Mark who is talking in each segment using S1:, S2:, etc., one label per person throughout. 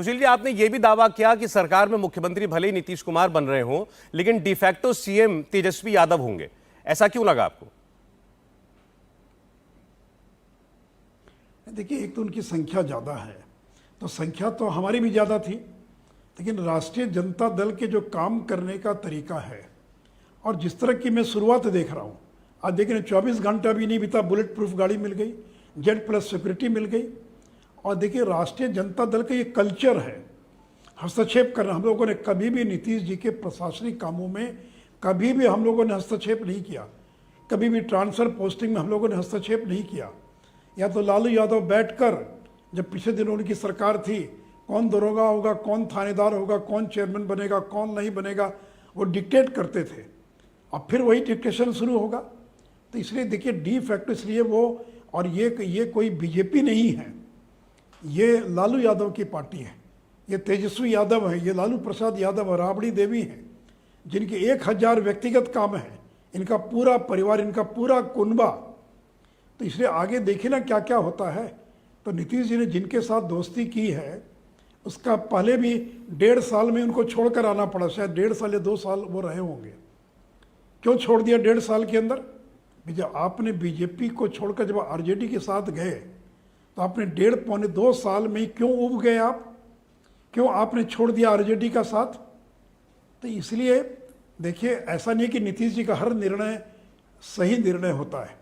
S1: सुशील जी, आपने यह भी दावा किया कि सरकार में मुख्यमंत्री भले ही नीतीश कुमार बन रहे हों, लेकिन डिफैक्टो सीएम तेजस्वी यादव होंगे। ऐसा क्यों लगा आपको?
S2: देखिए, एक तो उनकी संख्या ज़्यादा है, तो संख्या तो हमारी भी ज़्यादा थी, लेकिन राष्ट्रीय जनता दल के जो काम करने का तरीका है और जिस तरह की मैं शुरुआत देख रहा हूँ, आज देखिए 24 घंटा भी नहीं बीता, बुलेट प्रूफ गाड़ी मिल गई, Z+ सिक्योरिटी मिल गई। और देखिए, राष्ट्रीय जनता दल का ये कल्चर है हस्तक्षेप करना। हम लोगों ने कभी भी नीतीश जी के प्रशासनिक कामों में कभी भी हम लोगों ने हस्तक्षेप नहीं किया, कभी भी ट्रांसफ़र पोस्टिंग में हम लोगों ने हस्तक्षेप नहीं किया। या तो लालू यादव बैठकर, जब पिछले दिनों उनकी सरकार थी, कौन दरोगा होगा, कौन थानेदार होगा, कौन चेयरमैन बनेगा, कौन नहीं बनेगा, वो डिक्टेट करते थे। अब फिर वही डिक्टेशन शुरू होगा। तो इसलिए देखिए, डी फैक्टो इसलिए वो, और ये कोई बीजेपी नहीं है, ये लालू यादव की पार्टी है, ये तेजस्वी यादव है, ये लालू प्रसाद यादव और राबड़ी देवी हैं, जिनके 1000 व्यक्तिगत काम हैं, इनका पूरा परिवार, इनका पूरा कुनबा। तो इसलिए आगे देखिए ना क्या क्या होता है। तो नीतीश जी ने जिनके साथ दोस्ती की है, उसका पहले भी 1.5 साल में उनको छोड़कर आना पड़ा, शायद 1.5 साल या 2 साल वो रहे होंगे। क्यों छोड़ दिया 1.5 साल के अंदर? जब आपने बीजेपी को छोड़कर जब आरजेडी के साथ गए, तो आपने 1.5-पौने 2 साल में क्यों उब गए आप? क्यों आपने छोड़ दिया आरजेडी का साथ? तो इसलिए देखिए, ऐसा नहीं है कि नीतीश जी का हर निर्णय सही निर्णय होता है।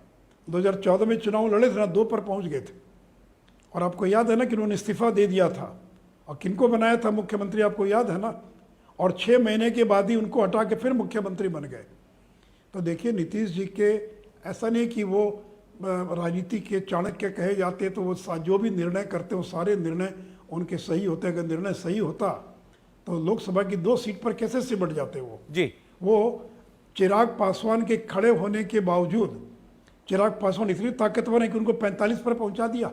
S2: 2014 में चुनाव लड़े थे ना, 2 पर पहुंच गए थे, और आपको याद है ना कि उन्होंने इस्तीफा दे दिया था, और किनको बनाया था मुख्यमंत्री, आपको याद है ना? और 6 महीने के बाद ही उनको हटा के फिर मुख्यमंत्री बन गए। तो देखिए, नीतीश जी के ऐसा नहीं कि वो राजनीति के चाणक्य कहे जाते, तो वो जो भी निर्णय करते वो सारे निर्णय उनके सही होते। अगर निर्णय सही होता तो लोकसभा की 2 सीट पर कैसे सिमट जाते वो
S1: जी। वो
S2: चिराग पासवान के खड़े होने के बावजूद, चिराग पासवान इतनी ताकतवर है कि उनको 45 पर पहुंचा दिया।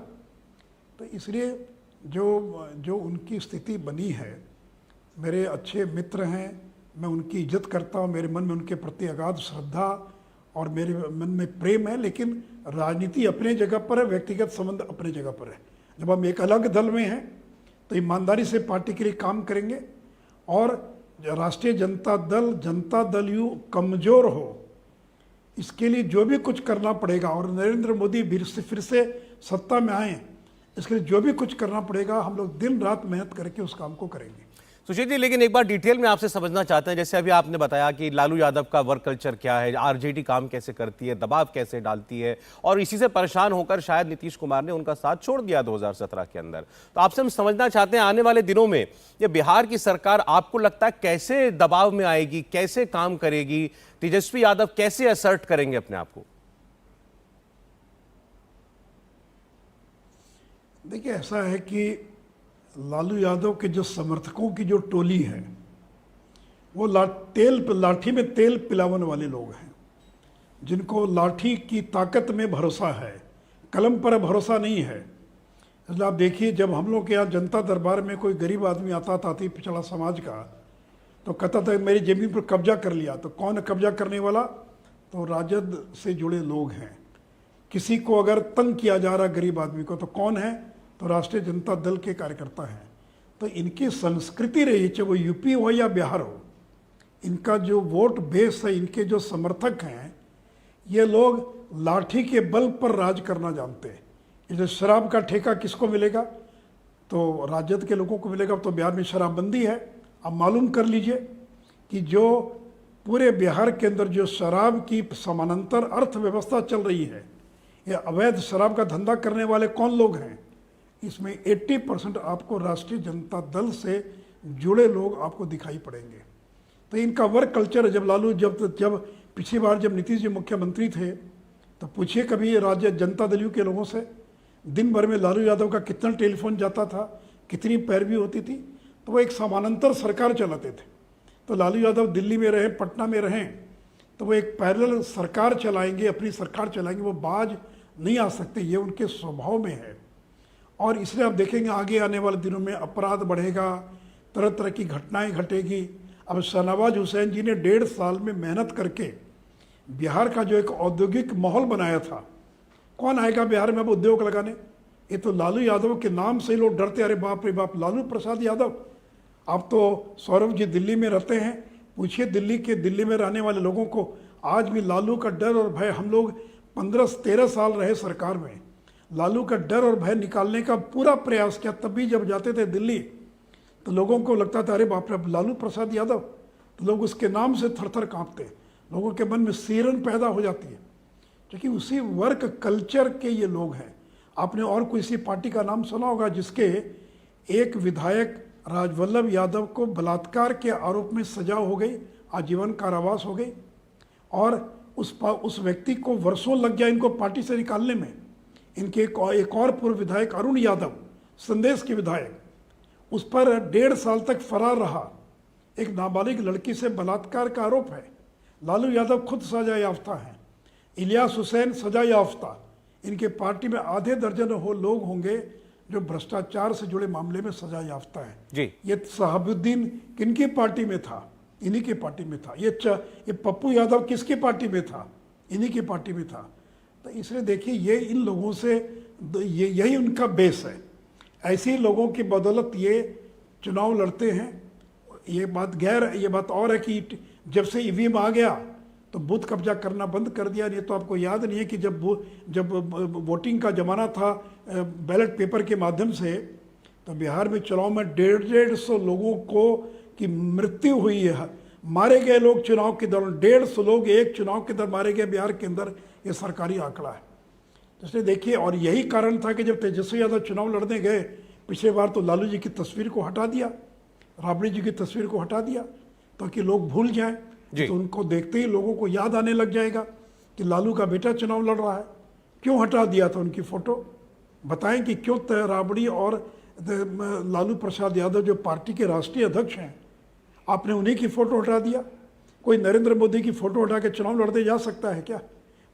S2: तो इसलिए जो उनकी स्थिति बनी है, मेरे अच्छे मित्र हैं, मैं उनकी इज्जत करता हूँ, मेरे मन में उनके प्रति अगाध श्रद्धा और मेरे मन में प्रेम है, लेकिन राजनीति अपने जगह पर है, व्यक्तिगत संबंध अपने जगह पर है। जब हम एक अलग दल में हैं तो ईमानदारी से पार्टी के लिए काम करेंगे, और राष्ट्रीय जनता दल यूँ कमज़ोर हो, इसके लिए जो भी कुछ करना पड़ेगा, और नरेंद्र मोदी फिर से सत्ता में आए, इसके लिए जो भी कुछ करना पड़ेगा, हम लोग दिन रात मेहनत करके उस काम को करेंगे।
S1: सुशील जी, लेकिन एक बार डिटेल में आपसे समझना चाहते हैं, जैसे अभी आपने बताया कि लालू यादव का वर्क कल्चर क्या है, आरजेडी काम कैसे करती है, दबाव कैसे डालती है, और इसी से परेशान होकर शायद नीतीश कुमार ने उनका साथ छोड़ दिया 2017 के अंदर। तो आपसे हम समझना चाहते हैं, आने वाले दिनों में ये बिहार की सरकार आपको लगता है कैसे दबाव में आएगी, कैसे काम करेगी, तेजस्वी यादव कैसे असर्ट करेंगे अपने आप को?
S2: देखिए, ऐसा है कि लालू यादव के जो समर्थकों की जो टोली है, वो लाठी में तेल पिलावन वाले लोग हैं, जिनको लाठी की ताकत में भरोसा है, कलम पर भरोसा नहीं है। इसलिए आप देखिए, जब हम लोग के यहाँ जनता दरबार में कोई गरीब आदमी आता था, अति पिछड़ा समाज का, तो कहता था मेरी ज़मीन पर कब्जा कर लिया। तो कौन है कब्जा करने वाला? तो राजद से जुड़े लोग हैं। किसी को अगर तंग किया जा रहा गरीब आदमी को, तो कौन है? तो राष्ट्रीय जनता दल के कार्यकर्ता हैं। तो इनकी संस्कृति रही, चाहे वो यूपी हो या बिहार हो, इनका जो वोट बेस है, इनके जो समर्थक हैं, ये लोग लाठी के बल पर राज करना जानते हैं। जैसे शराब का ठेका किसको मिलेगा? तो राजद के लोगों को मिलेगा। तो बिहार में शराबबंदी है। अब मालूम कर लीजिए कि जो पूरे बिहार के अंदर जो शराब की समानांतर अर्थव्यवस्था चल रही है, ये अवैध शराब का धंधा करने वाले कौन लोग हैं? इसमें 80% आपको राष्ट्रीय जनता दल से जुड़े लोग आपको दिखाई पड़ेंगे। तो इनका वर्क कल्चर, जब पिछली बार जब नीतीश जी मुख्यमंत्री थे, तो पूछिए कभी राज्य जनता दल के लोगों से, दिन भर में लालू यादव का कितना टेलीफोन जाता था, कितनी पैरवी होती थी। तो वो एक समानांतर सरकार चलाते थे। तो लालू यादव दिल्ली में रहें, पटना में रहें, तो वो एक पैरेलल सरकार चलाएंगे, अपनी सरकार चलाएंगे, वो बाज नहीं आ सकते, ये उनके स्वभाव में है। और इसलिए आप देखेंगे आगे आने वाले दिनों में अपराध बढ़ेगा, तरह तरह की घटनाएं घटेगी। अब शाहनवाज हुसैन जी ने 1.5 साल में मेहनत करके बिहार का जो एक औद्योगिक माहौल बनाया था, कौन आएगा बिहार में अब उद्योग लगाने? ये तो लालू यादव के नाम से लोग डरते, अरे बाप रे बाप, लालू प्रसाद यादव। आप तो सौरभ जी दिल्ली में रहते हैं, पूछिए दिल्ली में रहने वाले लोगों को, आज भी लालू का डर और भय, हम लोग 15-13 साल रहे सरकार में, लालू का डर और भय निकालने का पूरा प्रयास किया। तब भी जब जाते थे दिल्ली तो लोगों को लगता था अरे बाप रे, लालू प्रसाद यादव, तो लोग उसके नाम से थर-थर कांपते, लोगों के मन में सिहरन पैदा हो जाती है, क्योंकि उसी वर्क कल्चर के ये लोग हैं। आपने और किसी पार्टी का नाम सुना होगा जिसके एक विधायक राजवल्लभ यादव को बलात्कार के आरोप में सजा हो गई, आजीवन कारावास हो गई, और उस व्यक्ति को वर्षों लग गया इनको पार्टी से निकालने में। इनके एक और पूर्व विधायक अरुण यादव, संदेश के विधायक, उस पर 1.5 साल तक फरार रहा। एक नाबालिग लड़की से बलात्कार का आरोप है। लालू यादव खुद सजा याफ्ता हैं, इलियास हुसैन सजा याफ्ता। इनके पार्टी में आधे दर्जन लोग होंगे जो भ्रष्टाचार से जुड़े मामले में सजा याफ्ता है
S1: जी।
S2: ये शहाबुद्दीन किनकी पार्टी में था? इन्हीं की पार्टी में था। ये पप्पू यादव किसकी पार्टी में था? इन्हीं की पार्टी में था। तो इसलिए देखिए, ये इन लोगों से यही उनका बेस है। ऐसे ही लोगों की बदौलत ये चुनाव लड़ते हैं। ये बात और है कि जब से ईवीएम आ गया तो बूथ कब्जा करना बंद कर दिया। नहीं तो आपको याद नहीं है कि जब वोटिंग का ज़माना था बैलेट पेपर के माध्यम से, तो बिहार में चुनाव में 150 लोगों को की मृत्यु हुई है, मारे गए लोग चुनाव के दौरान। 150 लोग एक चुनाव के दौरान मारे गए बिहार के अंदर, ये सरकारी आंकड़ा है। इसलिए देखिए, और यही कारण था कि जब तेजस्वी यादव चुनाव लड़ने गए पिछले बार, तो लालू जी की तस्वीर को हटा दिया, राबड़ी जी की तस्वीर को हटा दिया, ताकि लोग भूल जाएं। तो उनको देखते ही लोगों को याद आने लग जाएगा कि लालू का बेटा चुनाव लड़ रहा है। क्यों हटा दिया था उनकी फोटो? बताएं कि क्यों राबड़ी और लालू प्रसाद यादव जो पार्टी के राष्ट्रीय अध्यक्ष हैं, आपने उन्हीं की फोटो हटा दिया? कोई नरेंद्र मोदी की फोटो हटा के चुनाव लड़ने जा सकता है क्या?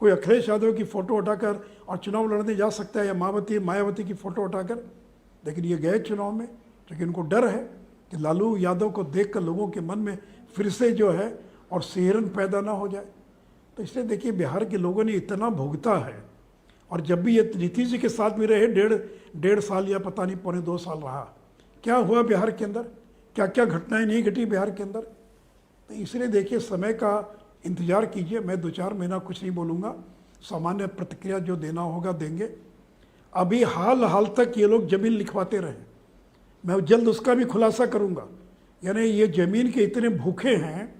S2: कोई अखिलेश यादव की फोटो हटाकर और चुनाव लड़ने जा सकता है, या मायावती की फोटो हटाकर? लेकिन ये गए चुनाव में क्योंकि उनको डर है कि लालू यादव को देखकर लोगों के मन में फिर से जो है और सिहरन पैदा ना हो जाए। तो इसलिए देखिए, बिहार के लोगों ने इतना भुगता है। और जब भी ये नीतीश जी के साथ में रहे, 1.5 साल या पता नहीं 2.25 साल रहा, क्या हुआ बिहार के अंदर? क्या क्या घटनाएं नहीं घटी बिहार के अंदर? तो इसलिए देखिए, समय का इंतजार कीजिए। मैं 2-4 महीना कुछ नहीं बोलूँगा, सामान्य प्रतिक्रिया जो देना होगा देंगे। अभी हाल तक ये लोग जमीन लिखवाते रहे, मैं जल्द उसका भी खुलासा करूँगा। यानी ये ज़मीन के इतने भूखे हैं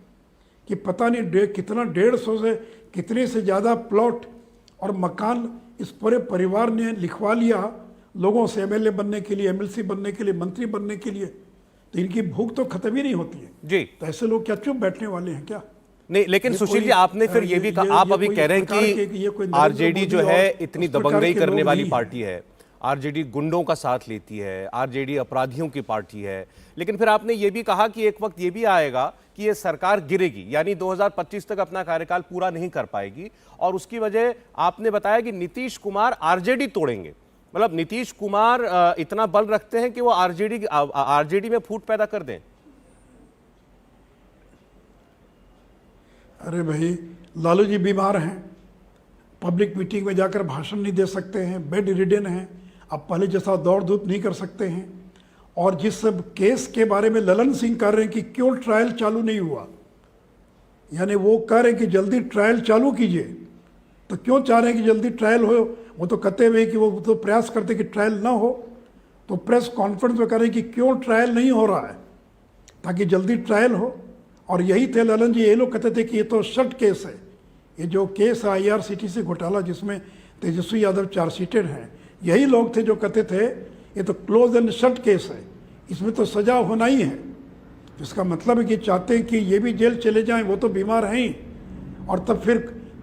S2: कि पता नहीं कितना 150 से कितने से ज़्यादा प्लॉट और मकान इस पूरे परिवार ने लिखवा लिया लोगों से, एमएलए बनने के लिए, एमएलसी बनने के लिए, मंत्री बनने के लिए। तो इनकी भूख तो खत्म ही नहीं होती है
S1: जी।
S2: तो ऐसे लोग क्या चुप बैठने वाले हैं क्या?
S1: नहीं, लेकिन सुशील जी, आपने फिर ये भी कहा, आप अभी कह रहे हैं कि आरजेडी जो है इतनी दबंगई करने वाली पार्टी है, आरजेडी गुंडों का साथ लेती है, आरजेडी अपराधियों की पार्टी है। लेकिन फिर आपने ये भी कहा कि एक वक्त ये भी आएगा कि ये सरकार गिरेगी, यानी 2025 तक अपना कार्यकाल पूरा नहीं कर पाएगी, और उसकी वजह आपने बताया कि नीतीश कुमार आरजेडी तोड़ेंगे। मतलब नीतीश कुमार इतना बल रखते हैं कि वो आरजेडी में फूट पैदा कर दें?
S2: अरे भाई, लालू जी बीमार हैं, पब्लिक मीटिंग में जाकर भाषण नहीं दे सकते हैं, बेड रिडन हैं, अब पहले जैसा दौड़ धूप नहीं कर सकते हैं। और जिस सब केस के बारे में ललन सिंह कह रहे हैं कि क्यों ट्रायल चालू नहीं हुआ, यानी वो कह रहे हैं कि जल्दी ट्रायल चालू कीजिए, तो क्यों चाह रहे हैं कि जल्दी ट्रायल हो? वो तो कहते हुए कि वो तो प्रयास करते कि ट्रायल ना हो, तो प्रेस कॉन्फ्रेंस में कह रहे हैं कि क्यों ट्रायल नहीं हो रहा है, ताकि जल्दी ट्रायल हो। और यही थे ललन जी, ये लोग कहते थे कि ये तो शट केस है, ये जो केस है IRCTC घोटाला जिसमें तेजस्वी यादव चार्जशीटेड हैं, यही लोग थे जो कहते थे ये तो क्लोज एंड शट केस है, इसमें तो सजा होना ही है। इसका मतलब है कि चाहते हैं कि ये भी जेल चले जाएं, वो तो बीमार हैं ही, और तब फिर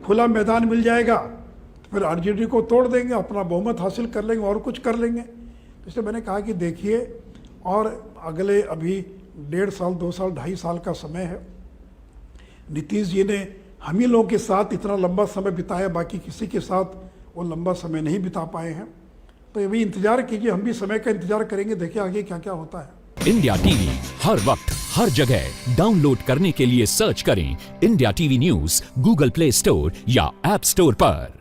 S2: खुला मैदान मिल जाएगा, तो फिर आरजेडी को तोड़ देंगे, अपना बहुमत हासिल कर लेंगे और कुछ कर लेंगे। इसलिए मैंने कहा कि देखिए, और अगले अभी 1.5 साल, 2 साल, 2.5 साल का समय है। नीतीश जी ने हम ही लोगों के साथ इतना लंबा समय बिताया, बाकी किसी के साथ वो लंबा समय नहीं बिता पाए हैं। तो ये भी इंतजार कीजिए, हम भी समय का इंतजार करेंगे, देखिए आगे क्या क्या होता है।
S3: इंडिया टीवी हर वक्त हर जगह डाउनलोड करने के लिए सर्च करें India TV news Google play store या ऐप स्टोर पर।